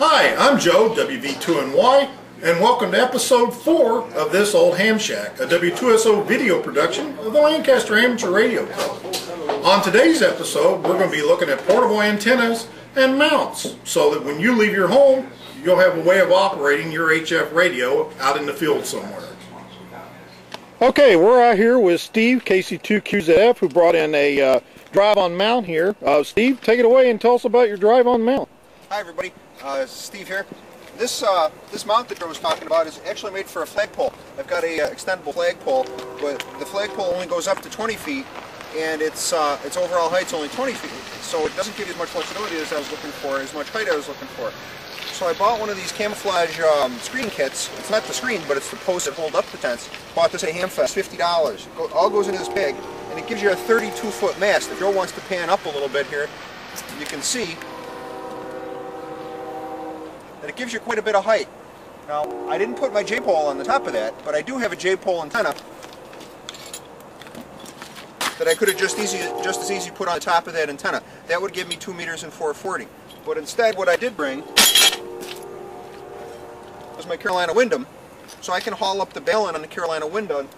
Hi, I'm Joe, WV2NY, and welcome to episode 4 of This Old Ham Shack, a W2SO video production of the Lancaster Amateur Radio Club. On today's episode, we're going to be looking at portable antennas and mounts, so that when you leave your home, you'll have a way of operating your HF radio out in the field somewhere. Okay, we're out here with Steve, KC2QZF, who brought in a drive-on mount here. Steve, take it away and tell us about your drive-on mount. Hi everybody, Steve here. This mount that I was talking about is actually made for a flagpole. I've got a extendable flagpole, but the flagpole only goes up to 20 feet, and its overall height's only 20 feet. So it doesn't give you as much flexibility as I was looking for, as much height I was looking for. So I bought one of these camouflage screen kits. It's not the screen, but it's the posts that hold up the tents. Bought this at Hamfest, $50. All goes into this bag, and it gives you a 32-foot mast. If Joe wants to pan up a little bit here, you can see that it gives you quite a bit of height. Now, I didn't put my J-pole on the top of that, but I do have a J-pole antenna that I could have just as easy put on the top of that antenna. That would give me 2 meters and 440. But instead, what I did bring was my Carolina Windom, so I can haul up the balun on the Carolina Windom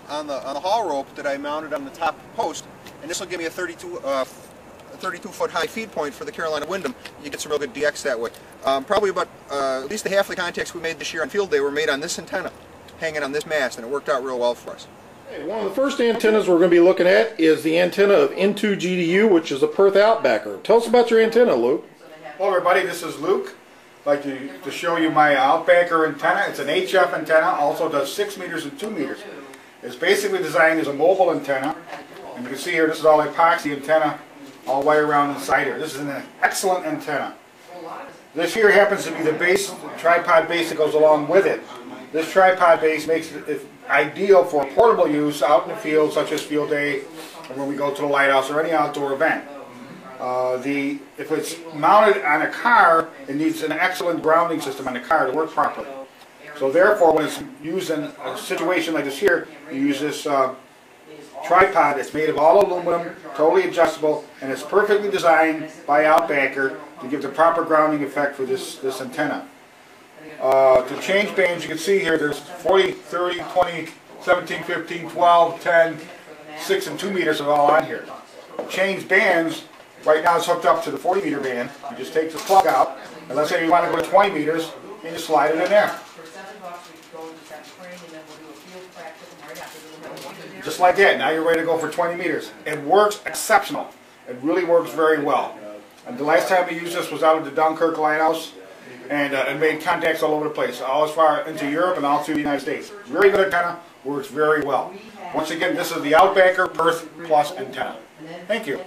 on the haul rope that I mounted on the top post, and this will give me a 32-foot high feed point for the Carolina Windom. You get some real good DX that way. Probably about at least half the contacts we made this year on field day were made on this antenna, hanging on this mast, and it worked out real well for us. Okay, one of the first antennas we're going to be looking at is the antenna of N2GDU, which is a Perth Outbacker. Tell us about your antenna, Luke. Hello everybody, this is Luke. I'd like to show you my Outbacker antenna. It's an HF antenna, also does 6 meters and 2 meters. It's basically designed as a mobile antenna. And you can see here, this is all epoxy antenna all the way around inside here. This is an excellent antenna. This here happens to be the base, the tripod base that goes along with it. This tripod base makes it ideal for portable use out in the field, such as field day, or when we go to the lighthouse or any outdoor event. If it's mounted on a car, it needs an excellent grounding system on the car to work properly. So therefore, when it's used in a situation like this here, you use this tripod that's made of all aluminum, totally adjustable, and it's perfectly designed by Outbacker to give the proper grounding effect for this antenna. To change bands, you can see here there's 40, 30, 20, 17, 15, 12, 10, 6 and 2 meters are all on here. To change bands, right now it's hooked up to the 40 meter band. You just take the plug out, and let's say you want to go to 20 meters, and you slide it in there. Just like that, now you're ready to go for 20 meters. It works exceptional. It really works very well. And the last time we used this was out at the Dunkirk Lighthouse, and it made contacts all over the place, all as far into Europe and all through the United States. Very good antenna, works very well. Once again, this is the Outbacker Perth Plus antenna. Thank you.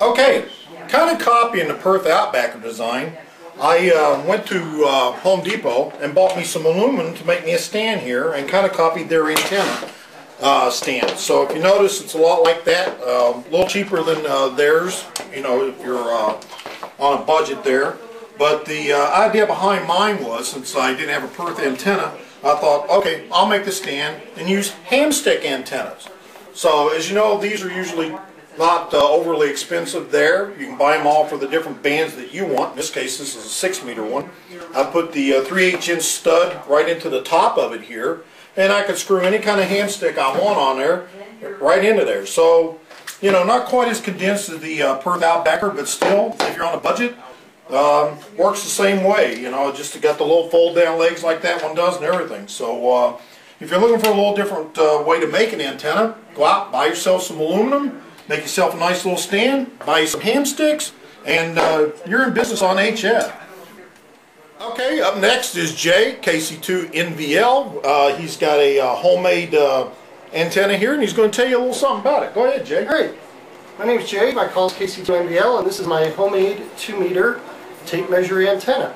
Okay, kind of copying the Perth Outbacker design, I went to Home Depot and bought me some aluminum to make me a stand here, and kind of copied their antenna stand. So if you notice, it's a lot like that, a little cheaper than theirs, you know, if you're on a budget there. But the idea behind mine was, since I didn't have a Perth antenna, I thought, okay, I'll make the stand and use hamstick antennas. So as you know, these are usually not overly expensive there. You can buy them all for the different bands that you want. In this case, this is a 6 meter one. I put the 3/8 inch stud right into the top of it here, and I can screw any kind of hamstick I want on there, right into there. So, you know, not quite as condensed as the Perth Outbacker, but still, if you're on a budget, works the same way. You know, just got the little fold down legs like that one does and everything. So if you're looking for a little different way to make an antenna, go out, buy yourself some aluminum, make yourself a nice little stand, buy you some ham sticks, and you're in business on HF. Okay, up next is Jay, KC2NVL. He's got a homemade antenna here, and he's going to tell you a little something about it. Go ahead, Jay. All right. My name is Jay. My call is KC2NVL, and this is my homemade 2 meter tape measure antenna.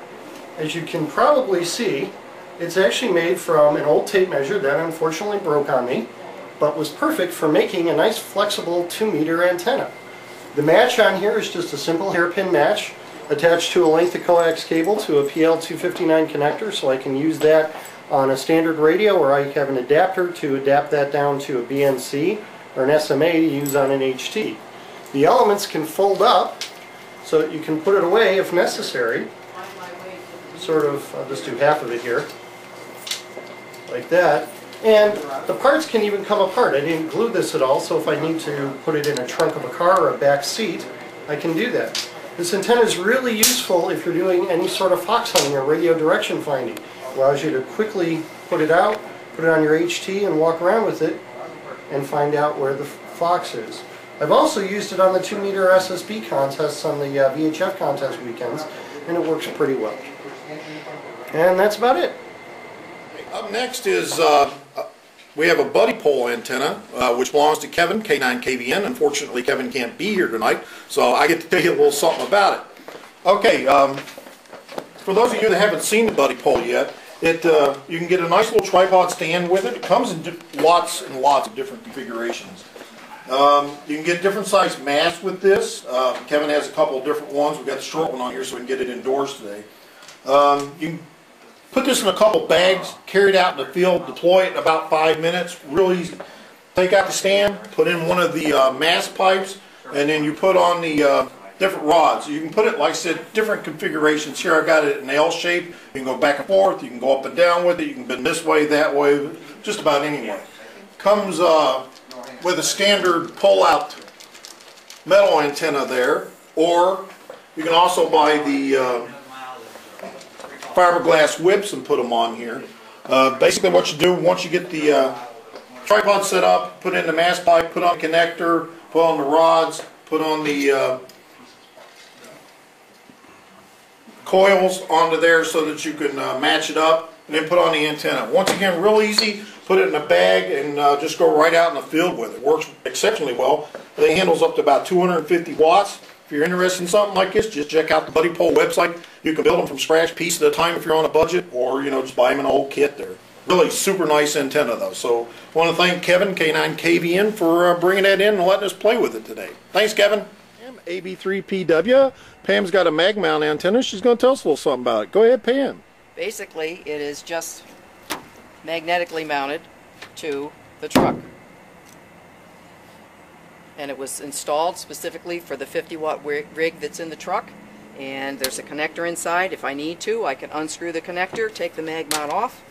As you can probably see, it's actually made from an old tape measure that unfortunately broke on me, but was perfect for making a nice flexible 2 meter antenna. The match on here is just a simple hairpin match attached to a length of coax cable to a PL259 connector, so I can use that on a standard radio, or I have an adapter to adapt that down to a BNC or an SMA to use on an HT. The elements can fold up so that you can put it away if necessary. Sort of, I'll just do half of it here, like that. And the parts can even come apart. I didn't glue this at all, so if I need to put it in a trunk of a car or a back seat, I can do that. This antenna is really useful if you're doing any sort of fox hunting or radio direction finding. It allows you to quickly put it out, put it on your HT, and walk around with it and find out where the fox is. I've also used it on the 2-meter SSB contests on the VHF contest weekends, and it works pretty well. And that's about it. Up next is we have a buddy pole antenna, which belongs to Kevin, K9KVN. Unfortunately, Kevin can't be here tonight, so I get to tell you a little something about it. Okay, for those of you that haven't seen the buddy pole yet, you can get a nice little tripod stand with it. It comes in lots and lots of different configurations. You can get different size masts with this. Kevin has a couple of different ones. We've got the short one on here so we can get it indoors today. You can put this in a couple bags, carry it out in the field, deploy it in about 5 minutes. Real easy. Take out the stand, put in one of the mast pipes, and then you put on the different rods. You can put it, like I said, different configurations. Here I've got it in L shape. You can go back and forth. You can go up and down with it. You can bend this way, that way, just about any way. Comes with a standard pull-out metal antenna there, or you can also buy the fiberglass whips and put them on here. Basically what you do, once you get the tripod set up, put in the mast pipe, put on the connector, put on the rods, put on the coils onto there so that you can match it up, and then put on the antenna. Once again, real easy. Put it in a bag and just go right out in the field with it. Works exceptionally well. It handles up to about 250 watts. If you're interested in something like this, just check out the Buddy Pole website. You can build them from scratch, piece at a time if you're on a budget, or just buy them in a whole kit there. Really super nice antenna though. So I want to thank Kevin, K9KVN, for bringing that in and letting us play with it today. Thanks, Kevin. AB3PW. Pam's got a mag mount antenna. She's going to tell us a little something about it. Go ahead, Pam. Basically, it is just magnetically mounted to the truck. And it was installed specifically for the 50-watt rig that's in the truck. And there's a connector inside. If I need to, I can unscrew the connector, take the mag mount off,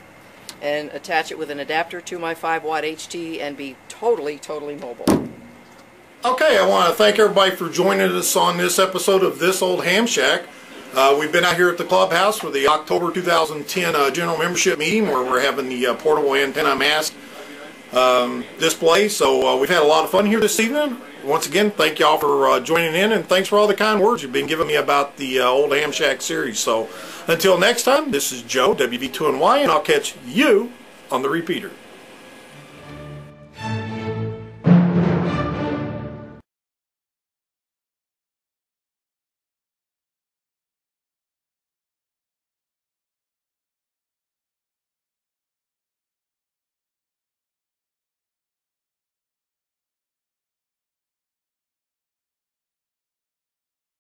and attach it with an adapter to my 5-watt HT and be totally mobile. Okay, I want to thank everybody for joining us on this episode of This Old Ham Shack. We've been out here at the clubhouse for the October 2010 general membership meeting where we're having the portable antenna mast display. So we've had a lot of fun here this evening. Once again, thank y'all for joining in, and thanks for all the kind words you've been giving me about the Old Ham Shack series. So until next time, this is Joe, WV2NY, and I'll catch you on the repeater.